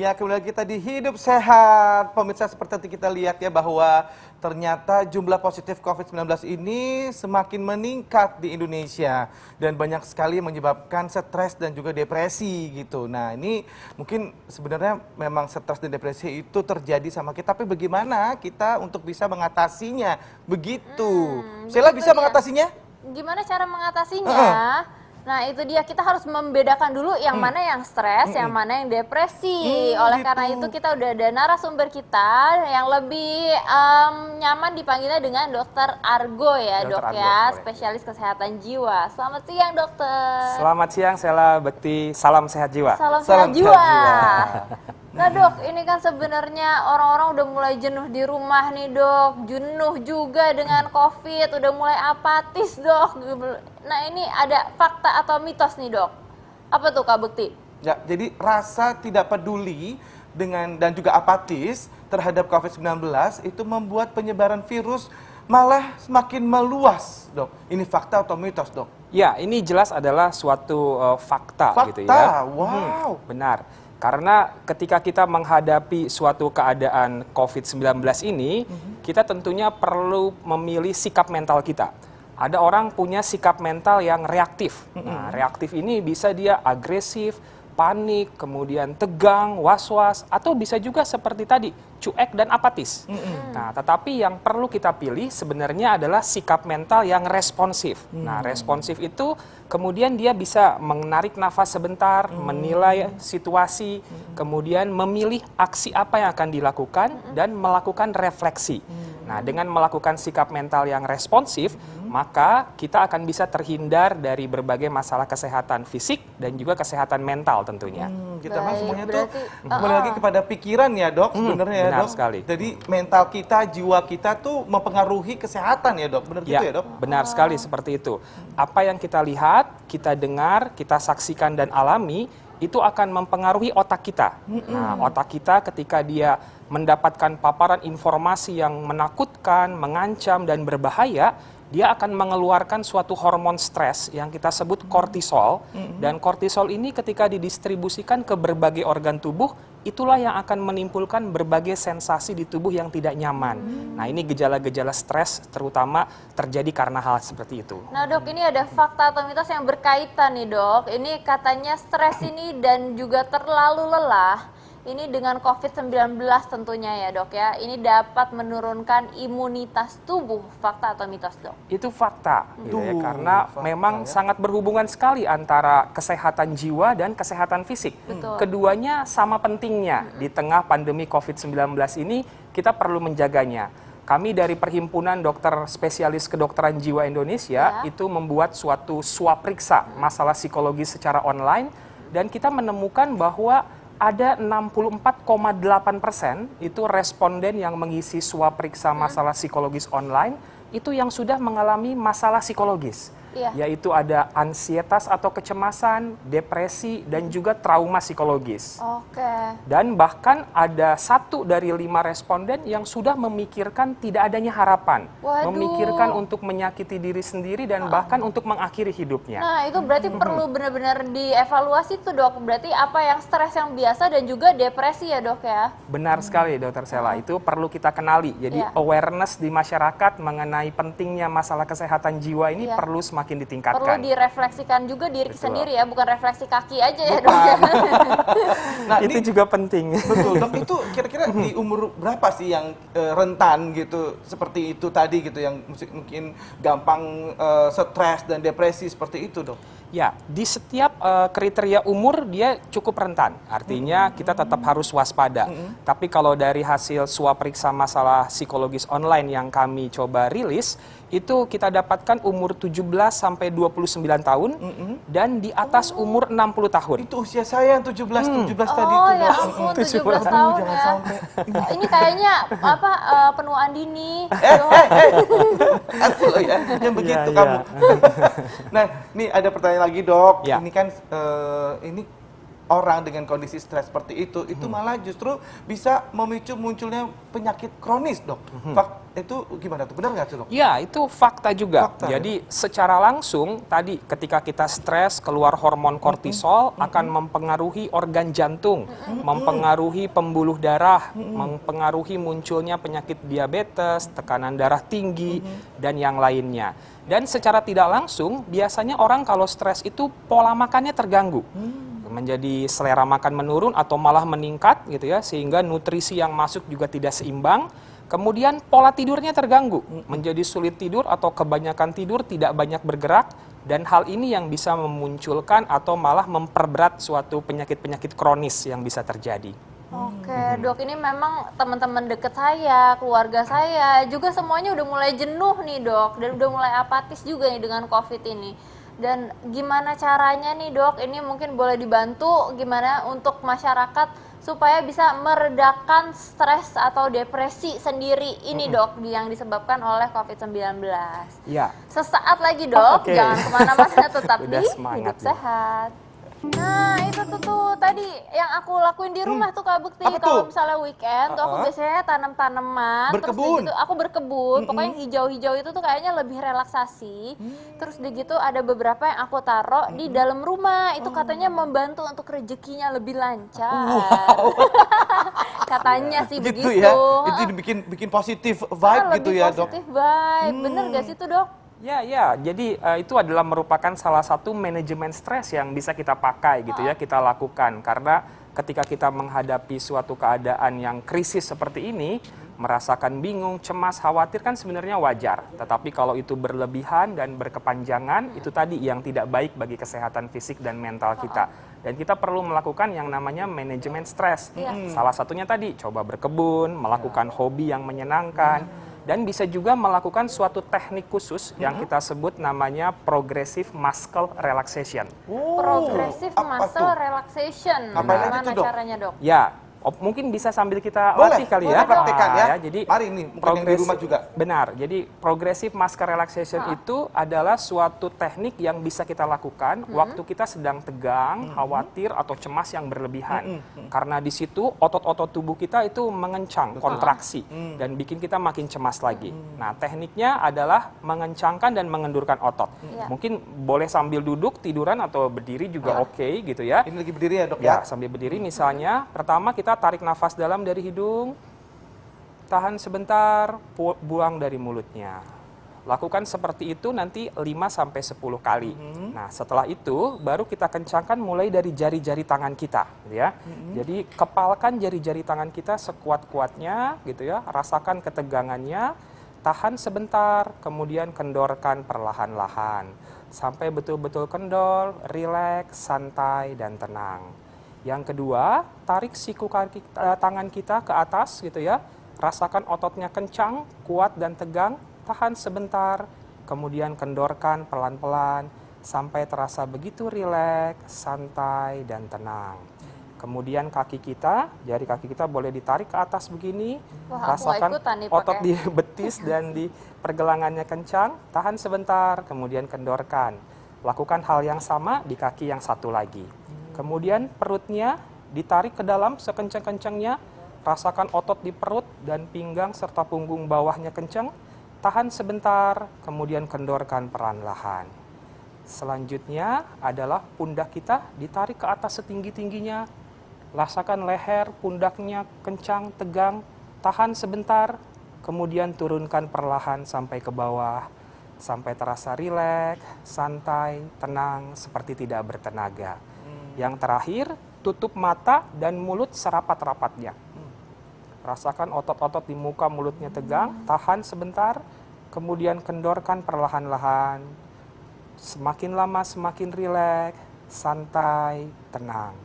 Ya, kembali lagi kita di Hidup Sehat. Pemirsa, seperti yang kita lihat ya bahwa ternyata jumlah positif COVID-19 ini semakin meningkat di Indonesia. Dan banyak sekali menyebabkan stres dan juga depresi gitu. Nah, ini mungkin sebenarnya memang stres dan depresi itu terjadi sama kita. Tapi bagaimana kita untuk bisa mengatasinya? Begitu. Sheila bisa mengatasinya? Gimana cara mengatasinya? Nah itu dia, kita harus membedakan dulu yang mana yang stres, yang mana yang depresi. Oleh karena itu kita udah ada narasumber kita yang lebih nyaman dipanggilnya dengan Dokter Argo ya, Dok ya, spesialis kesehatan jiwa. Selamat siang dokter. Selamat siang Sheila, Bekti, salam sehat jiwa. Salam sehat jiwa. Nah dok, ini kan sebenarnya orang-orang udah mulai jenuh di rumah nih dok, jenuh juga dengan COVID, udah mulai apatis dok. Nah ini ada fakta atau mitos nih dok, apa tuh Kak Bekti? Ya, jadi rasa tidak peduli dengan dan juga apatis terhadap COVID-19 itu membuat penyebaran virus malah semakin meluas dok. Ini fakta atau mitos dok? Ya, ini jelas adalah suatu fakta gitu ya. Fakta, wow. Benar. Karena ketika kita menghadapi suatu keadaan COVID-19 ini, kita tentunya perlu memilih sikap mental kita. Ada orang punya sikap mental yang reaktif. Nah, reaktif ini bisa dia agresif, panik, kemudian tegang, was-was, atau bisa juga seperti tadi, cuek dan apatis. Nah, tetapi yang perlu kita pilih sebenarnya adalah sikap mental yang responsif. Nah, responsif itu kemudian dia bisa menarik nafas sebentar, menilai situasi, kemudian memilih aksi apa yang akan dilakukan dan melakukan refleksi. Nah, dengan melakukan sikap mental yang responsif, maka kita akan bisa terhindar dari berbagai masalah kesehatan fisik dan juga kesehatan mental tentunya. Kita mah semuanya tuh kembali lagi kepada pikiran ya dok sebenarnya ya dok. Sekali. Jadi mental kita, jiwa kita tuh mempengaruhi kesehatan ya dok, benar gitu ya dok? Benar sekali seperti itu. Apa yang kita lihat, kita dengar, kita saksikan dan alami, itu akan mempengaruhi otak kita. Nah, otak kita ketika dia mendapatkan paparan informasi yang menakutkan, mengancam, dan berbahaya, dia akan mengeluarkan suatu hormon stres yang kita sebut kortisol. Dan kortisol ini ketika didistribusikan ke berbagai organ tubuh, itulah yang akan menimbulkan berbagai sensasi di tubuh yang tidak nyaman. Nah, ini gejala-gejala stres terutama terjadi karena hal seperti itu. Nah dok, ini ada fakta atau mitos yang berkaitan nih dok. Ini katanya stres ini dan juga terlalu lelah, ini dengan COVID-19 tentunya ya dok ya, ini dapat menurunkan imunitas tubuh. Fakta atau mitos dok? Itu fakta, gitu ya, karena memang sangat berhubungan sekali antara kesehatan jiwa dan kesehatan fisik. Keduanya sama pentingnya. Di tengah pandemi COVID-19 ini kita perlu menjaganya. Kami dari Perhimpunan Dokter Spesialis Kedokteran Jiwa Indonesia itu membuat suatu swapriksa masalah psikologis secara online, dan kita menemukan bahwa ada 64,8% itu responden yang mengisi swapriksa masalah psikologis online itu yang sudah mengalami masalah psikologis. Yaitu ada ansietas atau kecemasan, depresi, dan juga trauma psikologis. Dan bahkan ada 1 dari 5 responden yang sudah memikirkan tidak adanya harapan. Memikirkan untuk menyakiti diri sendiri dan bahkan untuk mengakhiri hidupnya. Nah itu berarti perlu benar-benar dievaluasi tuh dok. Berarti apa yang stres yang biasa dan juga depresi ya dok ya? Benar sekali Dokter Sheila, itu perlu kita kenali. Jadi awareness di masyarakat mengenai pentingnya masalah kesehatan jiwa ini perlu semakin ditingkatkan. Perlu direfleksikan juga diri sendiri ya, bukan refleksi kaki aja ya dok. Nah, itu juga penting. Betul dok, itu kira-kira di umur berapa sih yang rentan gitu, seperti itu tadi gitu, yang mungkin gampang stres dan depresi seperti itu dok? Ya, di setiap kriteria umur dia cukup rentan. Artinya kita tetap harus waspada. Tapi kalau dari hasil swapriksa masalah psikologis online yang kami coba rilis, itu kita dapatkan umur 17 sampai 29 tahun dan di atas umur 60 tahun. Itu usia saya yang 17 tadi Oh itu. ya ampun, 17 tahun jangan ya. sampai. Ini kayaknya apa penuaan dini. Aku loh ya, yang begitu kamu. Nah, nih ada pertanyaan lagi dok. Ini kan ini orang dengan kondisi stres seperti itu malah justru bisa memicu munculnya penyakit kronis, Dok. Itu gimana tuh? Benar nggak tuh, Dok? Ya, itu fakta juga. Fakta, Jadi secara langsung tadi ketika kita stres keluar hormon kortisol akan mempengaruhi organ jantung, mempengaruhi pembuluh darah, mempengaruhi munculnya penyakit diabetes, tekanan darah tinggi, dan yang lainnya. Dan secara tidak langsung biasanya orang kalau stres itu pola makannya terganggu. Menjadi selera makan menurun atau malah meningkat gitu ya, sehingga nutrisi yang masuk juga tidak seimbang. Kemudian pola tidurnya terganggu, menjadi sulit tidur atau kebanyakan tidur, tidak banyak bergerak, dan hal ini yang bisa memunculkan atau malah memperberat suatu penyakit-penyakit kronis yang bisa terjadi. Oke, Dok, ini memang teman-teman deket saya, keluarga saya juga semuanya udah mulai jenuh nih, Dok, dan udah mulai apatis juga nih dengan COVID ini. Dan gimana caranya nih, Dok? Ini mungkin boleh dibantu gimana untuk masyarakat supaya bisa meredakan stres atau depresi sendiri ini, Dok, yang disebabkan oleh COVID-19. Ya. Sesaat lagi, Dok. Oke. Jangan kemana-mana, tetap Udah di semangat Hidup nih. Sehat. Nah, itu tuh tadi yang aku lakuin di rumah tuh, Kak Bekti. Apa Kalau tuh? misalnya weekend tuh aku biasanya tanam-tanaman, terus Berkebun? di gitu aku berkebun. Pokoknya yang hijau-hijau itu tuh kayaknya lebih relaksasi. Terus di gitu ada beberapa yang aku taruh di dalam rumah. Itu katanya membantu untuk rezekinya lebih lancar. Katanya sih Gitu begitu. ya. Itu bikin positif vibe gitu lebih ya, Dok. positif vibe. Bener gak sih tuh, Dok? Ya, jadi itu adalah merupakan salah satu manajemen stres yang bisa kita pakai gitu ya, kita lakukan. Karena ketika kita menghadapi suatu keadaan yang krisis seperti ini, merasakan bingung, cemas, khawatir kan sebenarnya wajar. Tetapi kalau itu berlebihan dan berkepanjangan, itu tadi yang tidak baik bagi kesehatan fisik dan mental kita. Dan kita perlu melakukan yang namanya manajemen stres. Salah satunya tadi, coba berkebun, melakukan hobi yang menyenangkan. Dan bisa juga melakukan suatu teknik khusus yang kita sebut namanya progressive muscle relaxation. Progressive apa muscle tuh? relaxation. Ngapain aja Gimana tuh, Dok? caranya, Dok? Ya, mungkin bisa sambil kita Boleh, latih kali boleh ya. praktekkan ya. Jadi Mari nih, mungkin yang di rumah juga. Benar. Jadi progressive muscle relaxation itu adalah suatu teknik yang bisa kita lakukan waktu kita sedang tegang, khawatir atau cemas yang berlebihan. Karena di situ otot-otot tubuh kita itu mengencang, kontraksi dan bikin kita makin cemas lagi. Nah, tekniknya adalah mengencangkan dan mengendurkan otot. Mungkin boleh sambil duduk, tiduran atau berdiri juga oke gitu ya. Ini lagi berdiri ya, Dok Ya, ya? sambil berdiri misalnya, pertama kita tarik nafas dalam dari hidung, tahan sebentar, buang dari mulutnya. Lakukan seperti itu nanti 5-10 kali. Nah, setelah itu baru kita kencangkan mulai dari jari-jari tangan kita, gitu ya. Jadi kepalkan jari-jari tangan kita sekuat-kuatnya, gitu ya. Rasakan ketegangannya, tahan sebentar, kemudian kendorkan perlahan-lahan. Sampai betul-betul kendor, rileks, santai, dan tenang. Yang kedua, tarik siku tangan kita ke atas gitu ya. Rasakan ototnya kencang, kuat dan tegang. Tahan sebentar, kemudian kendorkan pelan-pelan sampai terasa begitu rileks, santai dan tenang. Kemudian kaki kita, jari kaki kita boleh ditarik ke atas begini. Wah, aku Rasakan nggak ikutan nih otot pakai. di betis dan di pergelangannya kencang. Tahan sebentar, kemudian kendorkan. Lakukan hal yang sama di kaki yang satu lagi. Kemudian perutnya ditarik ke dalam sekencang-kencangnya, rasakan otot di perut dan pinggang serta punggung bawahnya kencang, tahan sebentar, kemudian kendorkan perlahan-lahan. Selanjutnya adalah pundak kita ditarik ke atas setinggi-tingginya, rasakan leher, pundaknya kencang, tegang, tahan sebentar, kemudian turunkan perlahan sampai ke bawah, sampai terasa rileks, santai, tenang, seperti tidak bertenaga. Yang terakhir, tutup mata dan mulut serapat-rapatnya. Rasakan otot-otot di muka mulutnya tegang, tahan sebentar, kemudian kendorkan perlahan-lahan. Semakin lama semakin rileks, santai, tenang.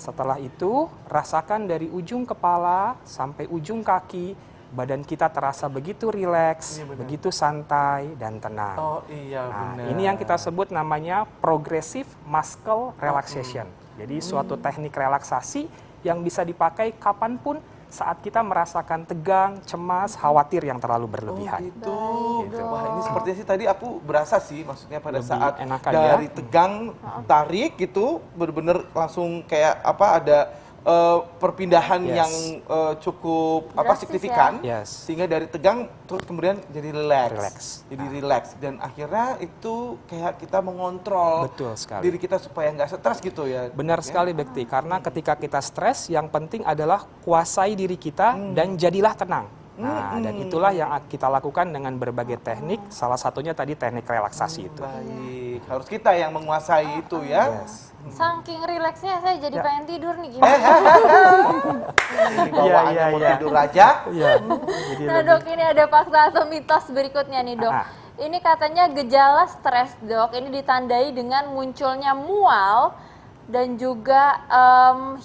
Setelah itu, rasakan dari ujung kepala sampai ujung kaki, badan kita terasa begitu rileks, begitu santai dan tenang. Oh iya, Nah, benar. ini yang kita sebut namanya progressive muscle relaxation. Jadi suatu teknik relaksasi yang bisa dipakai kapanpun saat kita merasakan tegang, cemas, khawatir yang terlalu berlebihan. Gitu. Gitu. Wah, ini sepertinya sih tadi aku berasa sih, maksudnya pada Lebih saat enakan dari ya. tegang tarik gitu, bener-bener langsung kayak apa ada perpindahan Yes. yang cukup Drastis signifikan, ya. Yes. sehingga dari tegang terus kemudian jadi Relax. relax, jadi relax, dan akhirnya itu kayak kita mengontrol Betul sekali. diri kita supaya nggak stres gitu ya. Benar Ya? sekali Bekti, karena ketika kita stres, yang penting adalah kuasai diri kita dan jadilah tenang. Nah, dan itulah yang kita lakukan dengan berbagai teknik, salah satunya tadi teknik relaksasi itu. Baik, harus kita yang menguasai itu ya. Yes. Saking rileksnya saya jadi Ya. pengen tidur nih gimana? Ini bawaannya mau tidur aja. Iya. Jadi Nah dok, ini ada fakta atau mitos berikutnya nih dok. Ah. Ini katanya gejala stres dok, ini ditandai dengan munculnya mual dan juga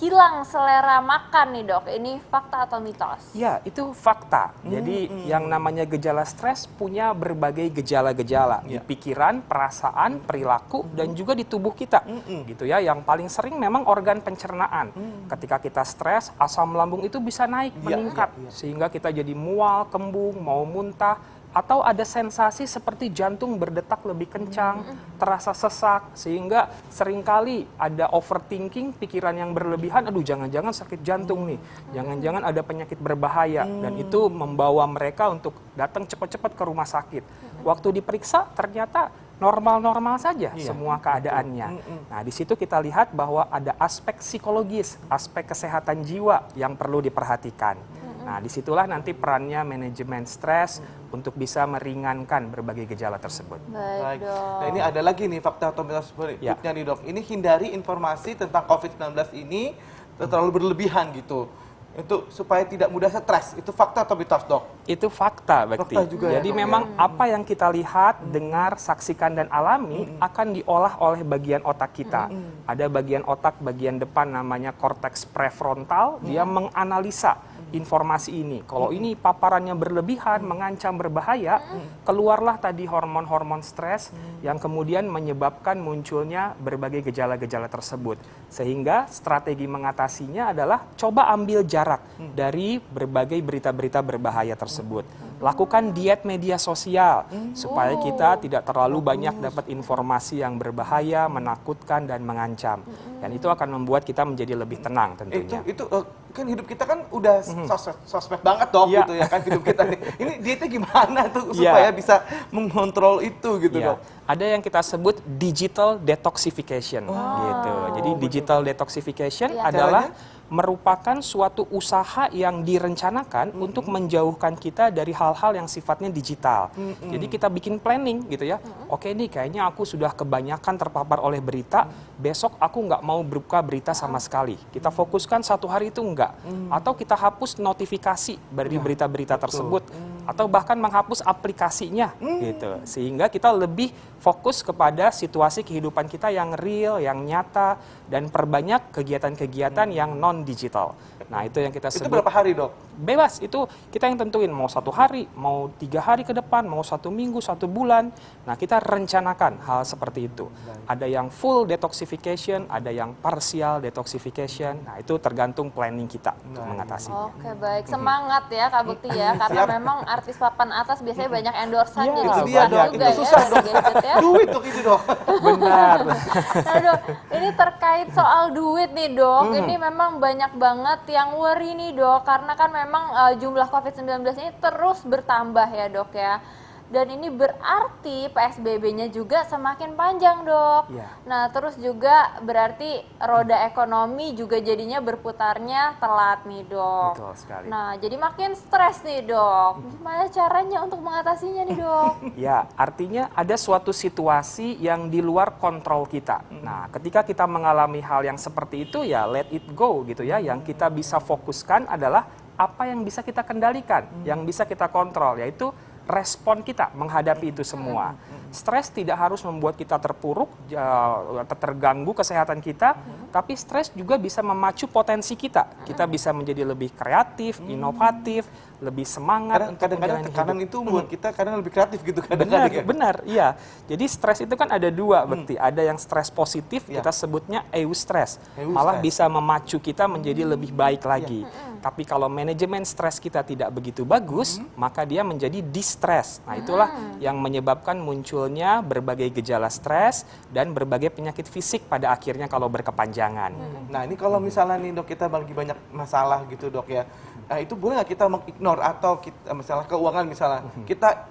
hilang selera makan nih dok. Ini fakta atau mitos? Ya, itu fakta. Jadi yang namanya gejala stres punya berbagai gejala-gejala di pikiran, perasaan, perilaku, dan juga di tubuh kita. Gitu ya. Yang paling sering memang organ pencernaan. Ketika kita stres, asam lambung itu bisa naik, meningkat, sehingga kita jadi mual, kembung, mau muntah. Atau ada sensasi seperti jantung berdetak lebih kencang, terasa sesak, sehingga seringkali ada overthinking, pikiran yang berlebihan, aduh jangan-jangan sakit jantung nih, jangan-jangan ada penyakit berbahaya, dan itu membawa mereka untuk datang cepat-cepat ke rumah sakit. Waktu diperiksa ternyata normal-normal saja semua keadaannya. Nah, di situ kita lihat bahwa ada aspek psikologis, aspek kesehatan jiwa yang perlu diperhatikan. Nah, disitulah nanti perannya manajemen stres untuk bisa meringankan berbagai gejala tersebut. Baik dok. Nah, ini ada lagi nih fakta atau mitos berikutnya nih dok. Ini hindari informasi tentang COVID-19 ini terlalu berlebihan gitu. Itu supaya tidak mudah stres. Itu fakta atau mitos dok? Itu fakta, Bekti. Fakta juga ya, Jadi dok, memang apa yang kita lihat, dengar, saksikan, dan alami akan diolah oleh bagian otak kita. Ada bagian otak bagian depan namanya korteks prefrontal, dia menganalisa informasi ini. Kalau ini paparannya berlebihan, mengancam berbahaya, keluarlah tadi hormon-hormon stres yang kemudian menyebabkan munculnya berbagai gejala-gejala tersebut. Sehingga strategi mengatasinya adalah coba ambil jarak dari berbagai berita-berita berbahaya tersebut. Lakukan diet media sosial supaya kita tidak terlalu banyak dapat informasi yang berbahaya, menakutkan, dan mengancam. Dan itu akan membuat kita menjadi lebih tenang tentunya. Itu kan hidup kita kan udah sosmed banget dok Iya. gitu ya kan hidup kita nih. Ini dietnya gimana tuh Iya. supaya bisa mengontrol itu gitu Iya. dok? Ada yang kita sebut digital detoxification gitu. Jadi digital detoxification Iya. adalah Caranya? merupakan suatu usaha yang direncanakan untuk menjauhkan kita dari hal-hal yang sifatnya digital. Jadi kita bikin planning gitu ya. Oke nih kayaknya aku sudah kebanyakan terpapar oleh berita, besok aku nggak mau buka berita sama sekali. Kita fokuskan satu hari itu enggak. Atau kita hapus notifikasi dari berita-berita tersebut. Atau bahkan menghapus aplikasinya gitu. Sehingga kita lebih fokus kepada situasi kehidupan kita yang real, yang nyata, dan perbanyak kegiatan-kegiatan yang non-digital. Nah, itu yang kita Itu sebut. berapa hari dok? Bebas, itu kita yang tentuin mau 1 hari, mau 3 hari ke depan, mau 1 minggu, 1 bulan. Nah, kita rencanakan hal seperti itu. Ada yang full detoxification, ada yang partial detoxification. Nah, itu tergantung planning kita untuk mengatasinya. Oke baik, semangat ya Kak Bekti ya, karena memang artis papan atas biasanya banyak endorsan Iya, jadi itu susah dia, Dok. juga Itu susah, ya Dok. gadget ya. Duit dok ini dok. Benar. Nah dok, ini terkait soal duit nih dok, ini memang banyak banget yang worry nih dok, karena kan memang jumlah COVID-19 ini terus bertambah ya dok ya. Dan ini berarti PSBB-nya juga semakin panjang dok. Iya. Nah terus juga berarti roda ekonomi juga jadinya berputarnya telat nih dok. Betul sekali. Nah jadi makin stres nih dok. Gimana caranya untuk mengatasinya nih dok? Ya, artinya ada suatu situasi yang di luar kontrol kita. Nah, ketika kita mengalami hal yang seperti itu, ya let it go gitu ya. Yang kita bisa fokuskan adalah apa yang bisa kita kendalikan, yang bisa kita kontrol, yaitu respon kita menghadapi itu semua. Stres tidak harus membuat kita terpuruk, terganggu kesehatan kita, tapi stres juga bisa memacu potensi kita. Kita bisa menjadi lebih kreatif, inovatif, lebih semangat untuk Kadang-kadang menjalani tekanan hidup. itu membuat kita kadang lebih kreatif gitu Benar, kadang-kadang ya. benar, iya. Jadi stres itu kan ada dua, Bekti. Ada yang stres positif, kita sebutnya eustress. Malah Eustress. bisa memacu kita menjadi lebih baik lagi. Tapi kalau manajemen stres kita tidak begitu bagus, maka dia menjadi distress. Nah, itulah yang menyebabkan munculnya berbagai gejala stres dan berbagai penyakit fisik pada akhirnya kalau berkepanjangan. Nah, ini kalau misalnya nih dok, kita lagi banyak masalah gitu dok ya, itu boleh nggak kita mengignore atau kita, masalah keuangan misalnya, kita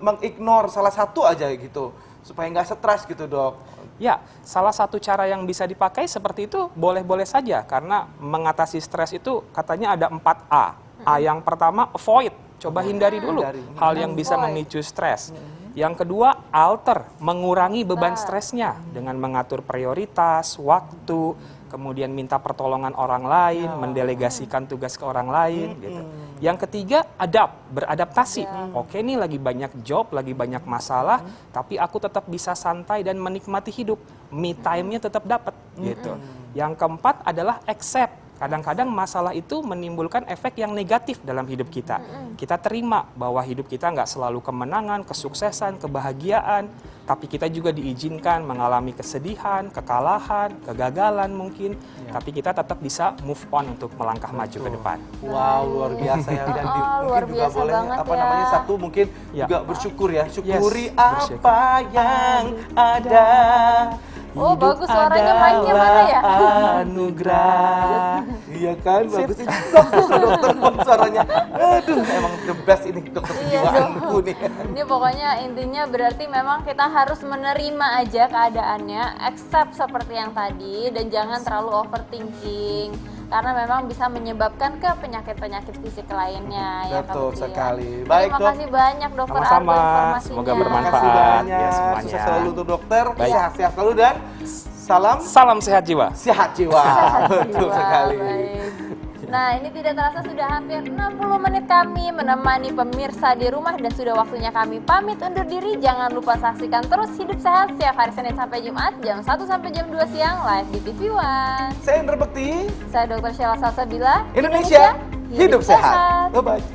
mengignore salah satu aja gitu, supaya nggak stres gitu dok? Ya, salah satu cara yang bisa dipakai seperti itu boleh-boleh saja, karena mengatasi stres itu katanya ada 4A. A yang pertama, avoid, coba hindari dulu hal yang bisa memicu stres. Yang kedua, alter, mengurangi beban stresnya dengan mengatur prioritas, waktu, kemudian minta pertolongan orang lain, mendelegasikan tugas ke orang lain gitu. Yang ketiga, adapt, beradaptasi. Oke, nih lagi banyak job, lagi banyak masalah, tapi aku tetap bisa santai dan menikmati hidup. Me time-nya tetap dapat gitu. Yang keempat adalah accept. Kadang-kadang masalah itu menimbulkan efek yang negatif dalam hidup kita. Kita terima bahwa hidup kita nggak selalu kemenangan, kesuksesan, kebahagiaan, tapi kita juga diizinkan mengalami kesedihan, kekalahan, kegagalan mungkin, tapi kita tetap bisa move on untuk melangkah maju ke depan. Wow, luar biasa ya. Dan luar mungkin juga biasa boleh banget apa ya. namanya, satu mungkin Ya. juga bersyukur ya. Syukuri bersyukur. apa yang ada. Oh, Hidup bagus suaranya, mic-nya mana ya? adalah anugerah. Iya kan, bagus sih. Bagus loh, dokter suaranya. Aduh, emang the best ini dokter Iya kejiwaanku nih. Ini pokoknya intinya berarti memang kita harus menerima aja keadaannya, accept seperti yang tadi, dan jangan terlalu overthinking. Karena memang bisa menyebabkan ke penyakit-penyakit fisik lainnya. Ya, Betul Kak Putri, sekali. ya. Baik, Terima Dok. kasih banyak dokter Argo Sama-sama. informasinya. Semoga Terima bermanfaat. kasih banyak. Ya, semuanya. Sukses selalu untuk dokter. Baik. Sehat-sehat selalu dan salam Salam sehat jiwa. sehat jiwa. Betul Wah, sekali. baik. Nah, ini tidak terasa sudah hampir 60 menit kami menemani pemirsa di rumah dan sudah waktunya kami pamit undur diri. Jangan lupa saksikan terus Hidup Sehat setiap hari Senin sampai Jumat jam 1 sampai jam 2 siang live di TV One. Saya Indra Bekti. Saya Dr. Sheila Salsabila. Indonesia hidup sehat. Bye-bye.